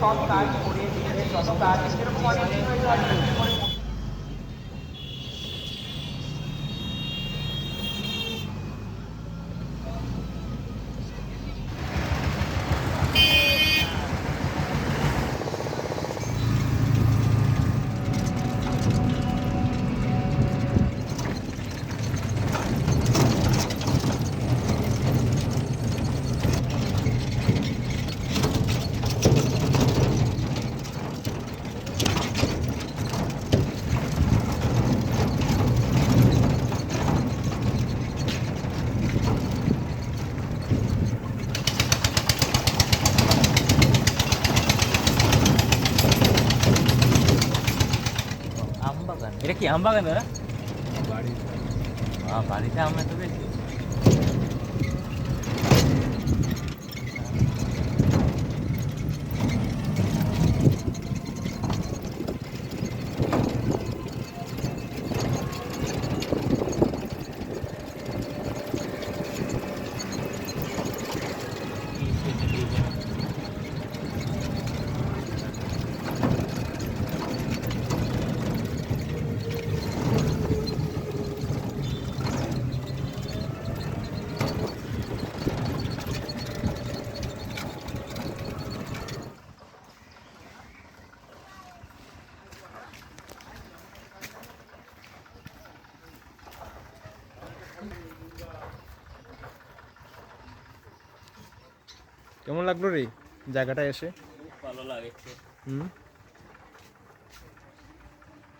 সব কাজ করে দিতে যত কাজ এরকম অনেক বিষয় আছে। আমবাগান, এটা কি আমবাগান দাদা? বাড়িতে আম এত বেশি। কেমন লাগলো রে জায়গাটা এসে? ভালো লাগছে।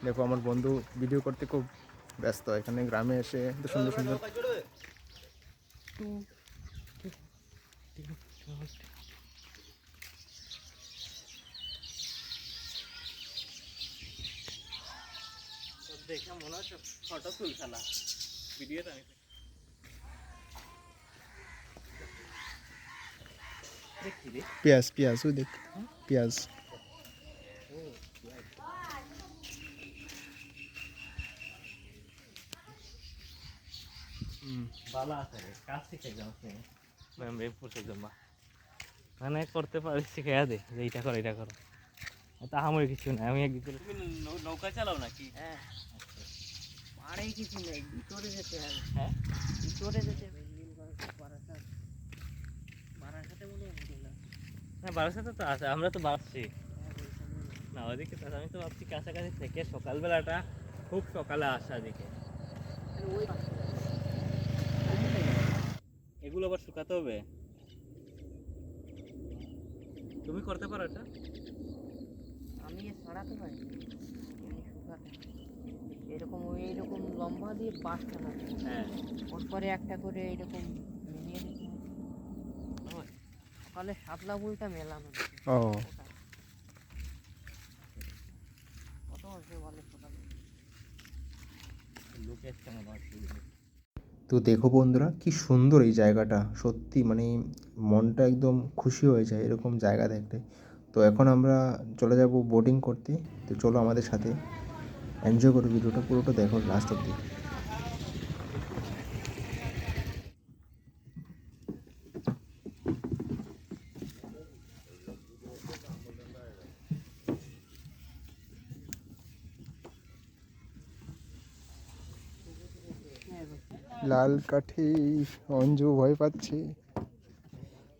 দেখো আমার বন্ধু ভিডিও করতে খুব ব্যস্ত, এখানে গ্রামে এসে এত সুন্দর সুন্দর দেখে মনে হচ্ছে ফটো তুলছে না, ভিডিওটা আমি দেখছি রে। পেঁয়াজ পেঁয়াজ ওই দেখ পেঁয়াজ। ভালো আছে রে, কাজ শিখে যাও মানে করতে পারিস, শিখে দে যে এইটা করো এটা করো, তা আমার কিছু নাই। আমি একদিন নৌকা চালাও নাকি? হ্যাঁ, আরে কিছু নেই, ভিতরে যেতে হবে। হ্যাঁ ভিতরে যেতে হবে, বারাসাত বারাসাতে মনে হয় হোটেল আছে। হ্যাঁ, বারাসাতে তো আছে, আমরা তো বাসছি না ওদিকে। তো আমি তো ভাবছি কাছাকাছি থেকে সকালবেলাটা খুব সকালে আসা দিকে। ওই এগুলো আবার শুকাতে হবে। তুমি করতে পারো এটা? আমি ছাড়াতে পারি, এমনি শুকাতে এরকম ওই এইরকম লম্বা দিয়ে বাঁশ টানাতে, হ্যাঁ, ওর পরে একটা করে এইরকম মিলিয়ে দিতে হবে। সকালে শাপলা ফুলটা মেলানো যেত। ও ওটা কত আসবে বলে সকালে? লোক এসছে মনে হচ্ছে। তো দেখো বন্ধুরা কি সুন্দর এই জায়গাটা, সত্যি মানে মনটা একদম খুশি হয়ে যায় এরকম জায়গা দেখতে। তো এখন আমরা চলে যাব বোটিং করতে, তো চলো আমাদের সাথে এনজয় করো, ভিডিওটা পুরোটা দেখো লাস্ট অব্দি। লাল কাঠি অঞ্জু ভয় পাচ্ছে,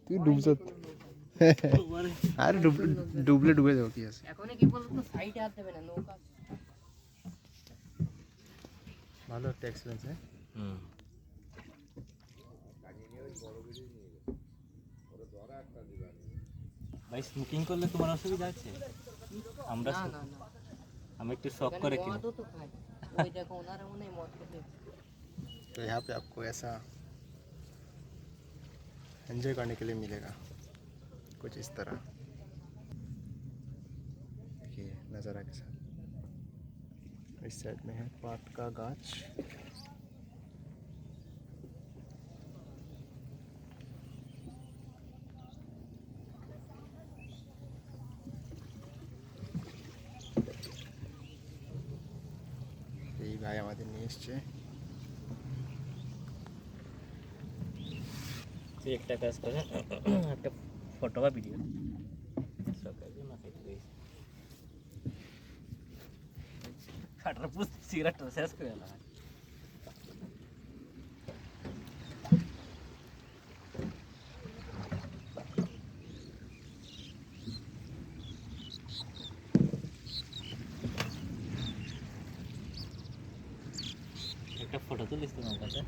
তুই ডুবছ। আর ডুবলে ডুবে যাবো, কি আছে। এখন কি বলতো, সাইডে হাত দেবে না, নৌকা ভালো একটা এক্সপিরিয়েন্স। হ্যাঁ ভাই, স্মোকিং করলে তোমার অসুবিধা আছে? আমরা না না না, আমি একটু শখ এখানে করে কিনি। মদও তো খায়। ওই দেখো ওনারা মনে হয় মদ খেতে। तो यहाँ पे आपको ऐसा एंजॉय करने के लिए मिलेगा कुछ इस तरह। देखिए नज़ारा के साथ। इस साइड में है पाट का गाछ। এই ভাই আমাদের নিয়ে এসছে। তুই একটা কাজ করে একটা ফটো বা ভিডিও শখের জন্য খাইতে গেছি খাটার পুষ সিগারেটটা শেষ করে এলাম একটা ফটো তুলিস তোমার কাছে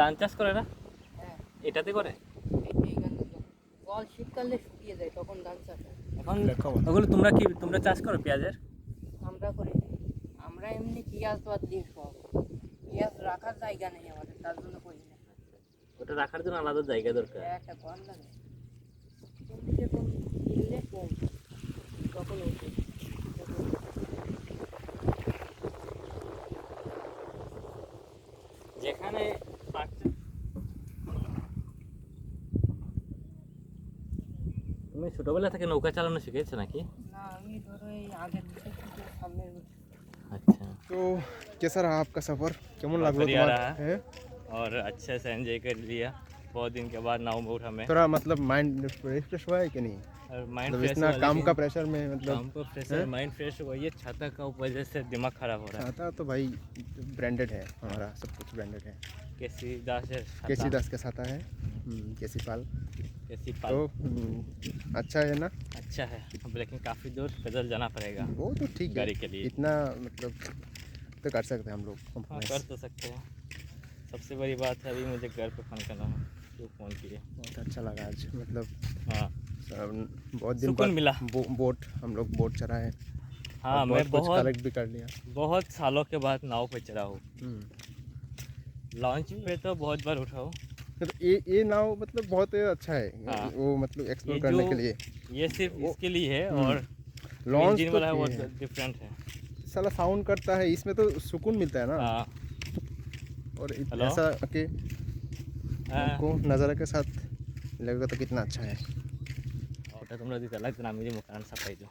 ধান চাষ করে না হ্যাঁ এটাতে করে এইখানে জল শীতকালে শুকিয়ে যায় তখন ধান চাষ হয়। এখন ওগুলো তোমরা চাষ করো পেঁয়াজের আমরা করি আমরা এমনি পেঁয়াজ বাদ দিয়ে সব পেঁয়াজ রাখার জায়গা নেই আমাদের তার জন্য করি না ওটা রাখার জন্য আলাদা জায়গা দরকার একটা ঘর লাগে যেরকম কিনলে কম তখন ওঠে যেখানে তুমি ছোটবেলা থেকে নৌকা চালানো শিখেছো নাকি না আমি ধরো এই আগের থেকে সামনের अच्छा तो कैसा रहा आपका सफ़र केमन लागलो बढ़िया तुम्हार रहा। हैं और अच्छे से एंजॉय कर लिया बहुत दिन के बाद नाव में उठा मैं थोड़ा मतलब माइंड फ्रेश हुआ है कि नहीं? और माइंड मतलब फ्रेश इतना हुआ, काम लेकिन का प्रेशर में मतलब काम पर प्रेशर माइंड फ्रेश हुआ, ये छाता का वजह से दिमाग खराब हो रहा है। छाता तो भाई ब्रांडेड है, हमारा सब कुछ ब्रांडेड है। कैसी दास है छाता, केसी दास के छाता है, केसी पाल। कैसी पाल। तो अच्छा है ना? अच्छा है, अब लेकिन काफ़ी दूर पैदल जाना पड़ेगा वो तो ठीक है, गाड़ी के लिए। इतना मतलब तो कर सकते हैं हम लोग हाँ compromise। कर तो सकते हैं। सबसे बड़ी बात है अभी मुझे घर पे फ़ोन करना है, क्यों फ़ोन किए। बहुत अच्छा लगा आज, मतलब हाँ बहुत दिन सुकून बाद मिला। बोट, हम लोग बोट चलाए हाँ और मैं बहुत कुछ कलेक्ट भी कर लिया। बहुत सालों के बाद नाव पे चढ़ा हूँ। हम्म। लॉन्च पे तो बहुत बार उठा हूँ। तो ये नाव मतलब बहुत अच्छा है, हाँ। वो मतलब एक्सप्लोर ये करने जो के लिए। ये सिर्फ वो- इसके लिए है, और लॉन्च इंजन तो वाला है वो ठीक है, डिफरेंट है। साला साउंड करता है, इसमें तो सुकून मिलता है ना। हाँ और हेलो? ऐसा कि हाँ हमको नज़ारा के साथ लगेगा तो कितना अच्छा है। ওটা তোমরা দিতে লাগতো না, আমি যে মুখান সাপাই দিও।